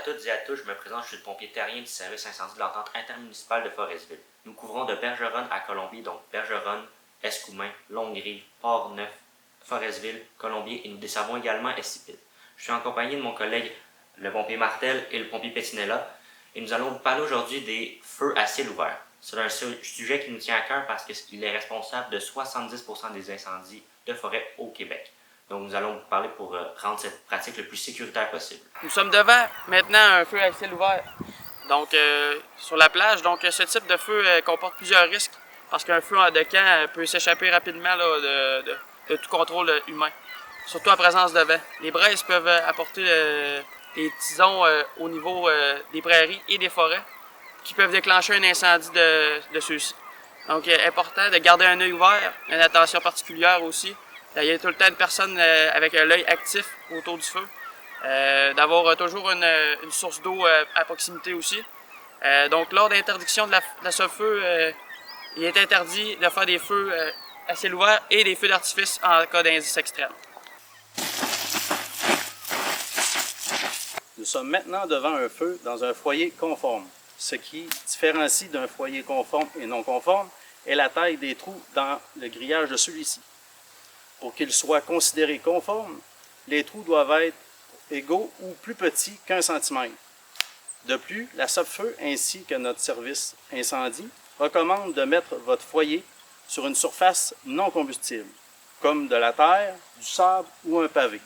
toutes et à tous, je me présente, je suis le pompier terrien du service incendie de l'entente intermunicipale de Forestville. Nous couvrons de Bergeronne à Colombier, donc Bergeronne, Escoumins, Longueuil, Port-Neuf, Forestville, Colombier et nous desservons également Escipit. Je suis en compagnie de mon collègue le pompier Martel et le pompier Pettinella et nous allons vous parler aujourd'hui des feux à ciel ouvert. C'est un sujet qui nous tient à cœur parce qu'il est responsable de 70% des incendies de forêt au Québec. Donc nous allons vous parler pour rendre cette pratique le plus sécuritaire possible. Nous sommes devant maintenant un feu à ciel ouvert, donc sur la plage. Donc ce type de feu comporte plusieurs risques parce qu'un feu de camp peut s'échapper rapidement là, de tout contrôle humain, surtout en présence de vent. Les braises peuvent apporter des tisons au niveau des prairies et des forêts qui peuvent déclencher un incendie de ceux-ci. Donc important de garder un œil ouvert, une attention particulière aussi. Il y a tout le temps une personne avec l'œil actif autour du feu. D'avoir toujours une source d'eau à proximité aussi. Donc, lors d'interdiction de ce feu, il est interdit de faire des feux à ciel ouvert et des feux d'artifice en cas d'indice extrême. Nous sommes maintenant devant un feu dans un foyer conforme. Ce qui différencie d'un foyer conforme et non conforme est la taille des trous dans le grillage de celui-ci. Pour qu'il soit considéré conforme, les trous doivent être égaux ou plus petits qu'1 cm. De plus, la SOPFEU ainsi que notre service incendie recommande de mettre votre foyer sur une surface non combustible, comme de la terre, du sable ou un pavé.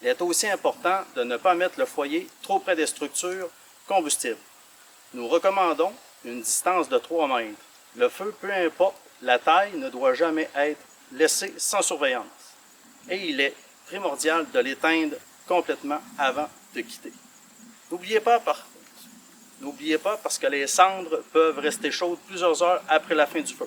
Il est aussi important de ne pas mettre le foyer trop près des structures combustibles. Nous recommandons une distance de 3 mètres. Le feu, peu importe la taille, ne doit jamais être laissé sans surveillance. Et il est primordial de l'éteindre complètement avant de quitter. N'oubliez pas parce que les cendres peuvent rester chaudes plusieurs heures après la fin du feu.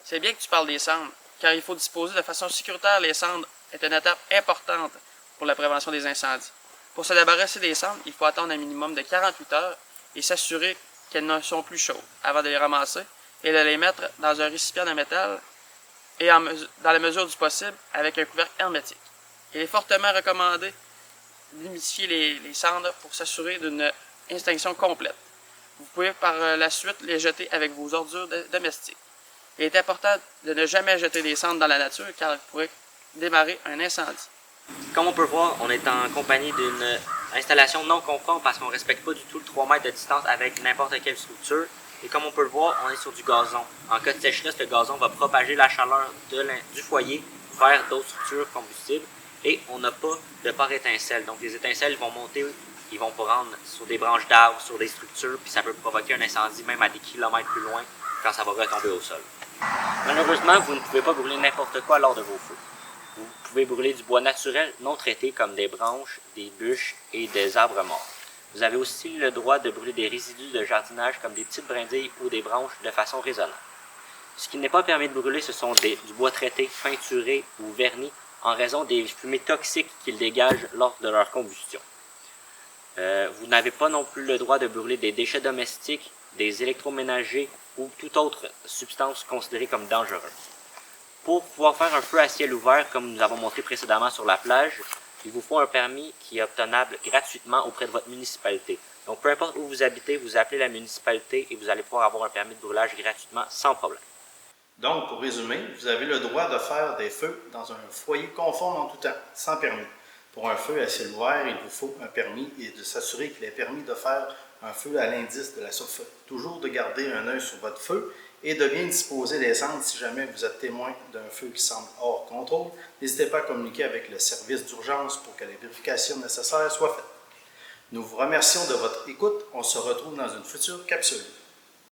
C'est bien que tu parles des cendres, car il faut disposer de façon sécuritaire les cendres est une étape importante pour la prévention des incendies. Pour se débarrasser des cendres, il faut attendre un minimum de 48 heures et s'assurer qu'elles ne sont plus chaudes avant de les ramasser et de les mettre dans un récipient de métal et dans la mesure du possible avec un couvercle hermétique. Il est fortement recommandé d'humidifier les cendres pour s'assurer d'une extinction complète. Vous pouvez par la suite les jeter avec vos ordures domestiques. Il est important de ne jamais jeter des cendres dans la nature car il pourrait démarrer un incendie. Comme on peut voir, on est en compagnie d'une installation non conforme parce qu'on ne respecte pas du tout le 3 mètres de distance avec n'importe quelle structure. Et comme on peut le voir, on est sur du gazon. En cas de sécheresse, le gazon va propager la chaleur du foyer vers d'autres structures combustibles et on n'a pas de pare étincelles. Donc les étincelles vont monter, ils vont prendre sur des branches d'arbres, sur des structures, puis ça peut provoquer un incendie même à des kilomètres plus loin quand ça va retomber au sol. Malheureusement, vous ne pouvez pas brûler n'importe quoi lors de vos feux. Vous pouvez brûler du bois naturel non traité comme des branches, des bûches et des arbres morts. Vous avez aussi le droit de brûler des résidus de jardinage comme des petites brindilles ou des branches de façon raisonnable. Ce qui n'est pas permis de brûler, ce sont du bois traité, peinturé ou verni en raison des fumées toxiques qu'ils dégagent lors de leur combustion. Vous n'avez pas non plus le droit de brûler des déchets domestiques, des électroménagers ou toute autre substance considérée comme dangereuse. Pour pouvoir faire un feu à ciel ouvert, comme nous avons montré précédemment sur la plage, il vous faut un permis qui est obtenable gratuitement auprès de votre municipalité. Donc, peu importe où vous habitez, vous appelez la municipalité et vous allez pouvoir avoir un permis de brûlage gratuitement sans problème. Donc, pour résumer, vous avez le droit de faire des feux dans un foyer conforme en tout temps, sans permis. Pour un feu à ciel ouvert, il vous faut un permis et de s'assurer qu'il est permis de faire un feu à l'indice de la SOPFEU. Toujours de garder un œil sur votre feu et de bien disposer des cendres si jamais vous êtes témoin d'un feu qui semble hors contrôle. N'hésitez pas à communiquer avec le service d'urgence pour que les vérifications nécessaires soient faites. Nous vous remercions de votre écoute. On se retrouve dans une future capsule.